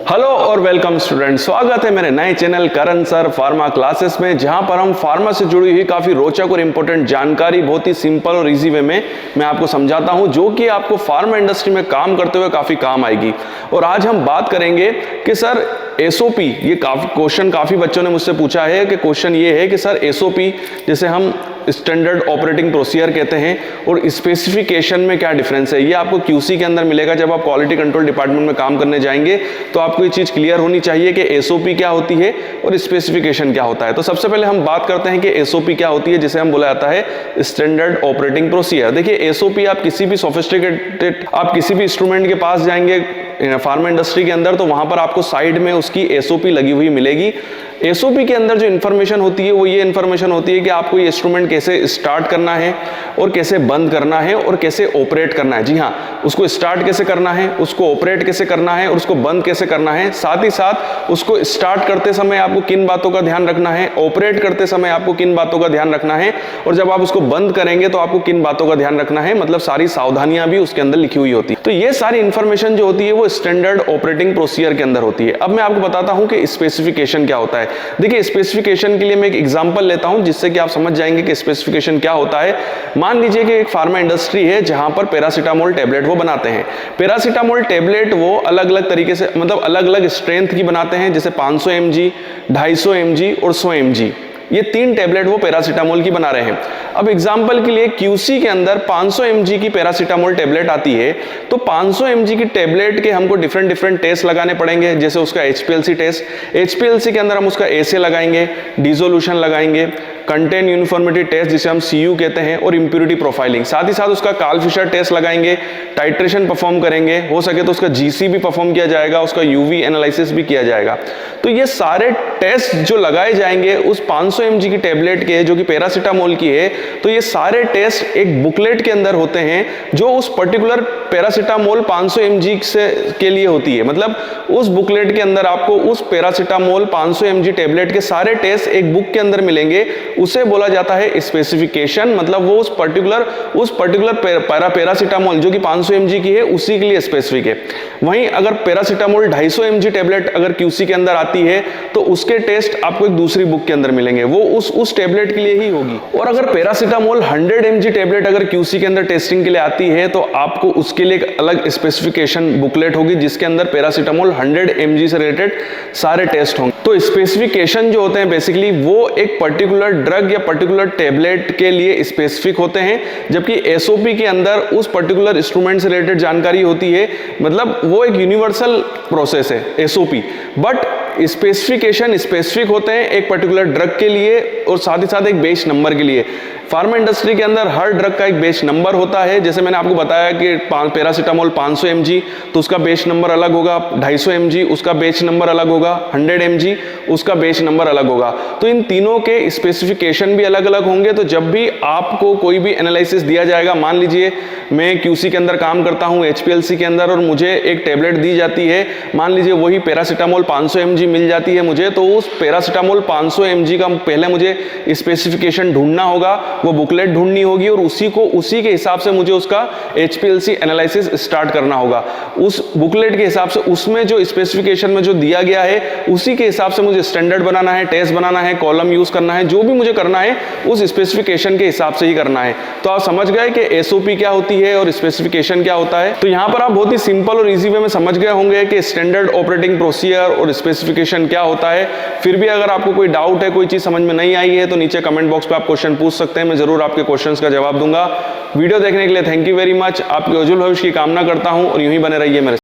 Hello और welcome student, स्वागत है मेरे नए चैनल करण सर फार्मा क्लासेस में, जहां पर हम फार्मा से जुड़ी हुई काफ़ी रोचक और इंपॉर्टेंट जानकारी बहुत ही सिंपल और इजी वे में मैं आपको समझाता हूं, जो कि आपको फार्मा इंडस्ट्री में काम करते हुए काफ़ी काम आएगी। और आज हम बात करेंगे कि सर एसओपी, ये क्वेश्चन काफ़ी बच्चों ने मुझसे पूछा है कि क्वेश्चन ये है कि सर एसओपी जैसे हम स्टैंडर्ड ऑपरेटिंग प्रोसीजर कहते हैं और स्पेसिफिकेशन में क्या डिफरेंस है, ये आपको क्यूसी के अंदर मिलेगा। जब आप क्वालिटी कंट्रोल डिपार्टमेंट में काम करने जाएंगे तो आपको ये चीज़ क्लियर होनी चाहिए कि एसओपी क्या होती है और स्पेसिफिकेशन क्या होता है। तो सबसे पहले हम बात करते हैं कि एसओपी क्या होती है, जिसे हम बोला जाता है स्टैंडर्ड ऑपरेटिंग प्रोसीजर। देखिए एसओपी आप किसी भी सोफिस्टिकेटेड, आप किसी भी इंस्ट्रूमेंट के पास जाएंगे फार्मा इंडस्ट्री के अंदर, तो वहां पर आपको साइड में उसकी एसओपी लगी हुई मिलेगी। एसओपी के अंदर जो इन्फॉर्मेशन होती है वो ये इन्फॉर्मेशन होती है कि आपको ये इंस्ट्रूमेंट कैसे स्टार्ट करना है और कैसे बंद करना है और कैसे ऑपरेट करना है। जी हाँ, उसको स्टार्ट कैसे करना है, उसको ऑपरेट कैसे करना है और उसको बंद कैसे करना है। साथ ही साथ उसको स्टार्ट करते समय आपको किन बातों का ध्यान रखना है, ऑपरेट करते समय आपको किन बातों का ध्यान रखना है, और जब आप उसको बंद करेंगे तो आपको किन बातों का ध्यान रखना है। मतलब सारी सावधानियां भी उसके अंदर लिखी हुई होती है। तो ये सारी इंफॉर्मेशन जो होती है वो स्टैंडर्ड ऑपरेटिंग प्रोसीजर के अंदर होती है। अब मैं आपको बताता हूं कि स्पेसिफिकेशन क्या होता है। देखिए स्पेसिफिकेशन के लिए मैं एक एग्जांपल लेता हूं, जिससे कि आप समझ जाएंगे कि स्पेसिफिकेशन क्या होता है। मान लीजिए कि एक फार्मा इंडस्ट्री है जहां पर पैरासीटामोल टैबलेट वो बनाते हैं। पैरासीटामोल टैबलेट वो अलग अलग तरीके से, मतलब अलग अलग स्ट्रेंथ की बनाते हैं, जैसे 500 mg, 250 mg और 100 mg। ये 3 टैबलेट वो पैरासीटामोल की बना रहे हैं। अब एग्जांपल के लिए क्यूसी के अंदर 500 mg की पैरासीटामोल टैबलेट आती है, तो 500 mg की टैबलेट के हमको डिफरेंट टेस्ट लगाने पड़ेंगे। जैसे उसका एचपीएलसी टेस्ट, एचपीएलसी के अंदर हम उसका एसे लगाएंगे, डिसोल्यूशन लगाएंगे, कंटेन यूनिफॉर्मिटी टेस्ट जिसे हम सीयू कहते हैं, और इंप्योरिटी प्रोफाइलिंग। साथ ही साथ उसका कार्ल फिशर टेस्ट लगाएंगे, टाइट्रेशन परफॉर्म करेंगे, हो सके तो उसका जीसी भी परफॉर्म किया जाएगा, उसका यूवी एनालिसिस भी किया जाएगा। तो ये सारे टेस्ट जो लगाए जाएंगे उस 500 mg की टैबलेट के, जो कि पैरासीटामोल की है, तो ये सारे टेस्ट एक बुकलेट के अंदर होते हैं जो उस पर्टिकुलर पैरासीटामोल 500 mg के लिए होती है। मतलब उस बुकलेट के अंदर आपको उस पैरासीटामोल 500 mg टैबलेट के सारे टेस्ट एक बुक के अंदर मिलेंगे। उसे बोला जाता है स्पेसिफिकेशन। मतलब वो उस पर्टिकुलर पैरासीटामोल जो कि 500 mg की है उसी के लिए स्पेसिफिक है। वहीं अगर पैरासीटामोल 250 mg टैबलेट अगर क्यूसी के अंदर आती है तो उसके टेस्ट आपको एक दूसरी बुक के अंदर मिलेंगे, वो उस टैबलेट के लिए ही होगी। और अगर पैरासीटामोल 100 mg टैबलेट अगर क्यूसी के अंदर टेस्टिंग के लिए आती है तो आपको उसके लिए एक अलग स्पेसिफिकेशन बुकलेट होगी, जिसके अंदर पैरासीटामोल 100 mg से रिलेटेड सारे टेस्ट होंगे। तो स्पेसिफिकेशन जो होते हैं बेसिकली वो एक पर्टिकुलर ड्रग या पर्टिकुलर टैबलेट के लिए स्पेसिफिक होते हैं, जबकि एसओपी के अंदर उस पर्टिकुलर इंस्ट्रूमेंट से रिलेटेड जानकारी होती है। मतलब वो एक यूनिवर्सल प्रोसेस है एसओपी, बट स्पेसिफिकेशन स्पेसिफिक होते हैं एक पर्टिकुलर ड्रग के लिए और साथ ही साथ एक बेस नंबर के लिए। फार्मा इंडस्ट्री के अंदर हर ड्रग का एक बेस नंबर होता है। जैसे मैंने आपको बताया कि पैरासीटामोल 500 mg तो उसका बेस नंबर अलग होगा, 250 mg उसका बेस नंबर अलग होगा, 100 mg उसका बेस नंबर अलग होगा। तो इन तीनों के स्पेसिफिकेशन भी अलग अलग होंगे। तो जब भी आपको कोई भी एनालिसिस दिया जाएगा, मान लीजिए मैं क्यूसी के अंदर काम करता हूँ एचपीएलसी के अंदर, और मुझे एक टैबलेट दी जाती है, मान लीजिए वही पैरासीटामोल 500 mg मिल जाती है मुझे, तो उस पैरासीटामोल 500 mg का पहले मुझे स्पेसिफिकेशन ढूंढना होगा, वो बुकलेट ढूंढनी होगी, और उसी के हिसाब से मुझे उसका एचपीएलसी एनालिसिस स्टार्ट करना होगा। उस बुकलेट के हिसाब से उसमें जो स्पेसिफिकेशन में जो दिया गया है उसी के हिसाब से मुझे स्टैंडर्ड बनाना है, टेस्ट बनाना है, कॉलम यूज करना है, जो भी मुझे करना है उस स्पेसिफिकेशन के हिसाब से ही करना है। तो आप समझ गए कि एसओपी क्या होती है और स्पेसिफिकेशन क्या होता है। तो यहां पर आप बहुत ही सिंपल और इजी वे में समझ गए होंगे कि स्टैंडर्ड ऑपरेटिंग प्रोसीजर और स्पेसिफिकेशन क्या होता है। फिर भी अगर आपको कोई डाउट है, कोई चीज समझ में नहीं आई है, तो नीचे कमेंट बॉक्स पे आप क्वेश्चन पूछ सकते हैं, मैं जरूर आपके क्वेश्चंस का जवाब दूंगा। वीडियो देखने के लिए थैंक यू वेरी मच। आपके उज्जवल भविष्य की कामना करता हूं और यूं ही बने रहिए मेरे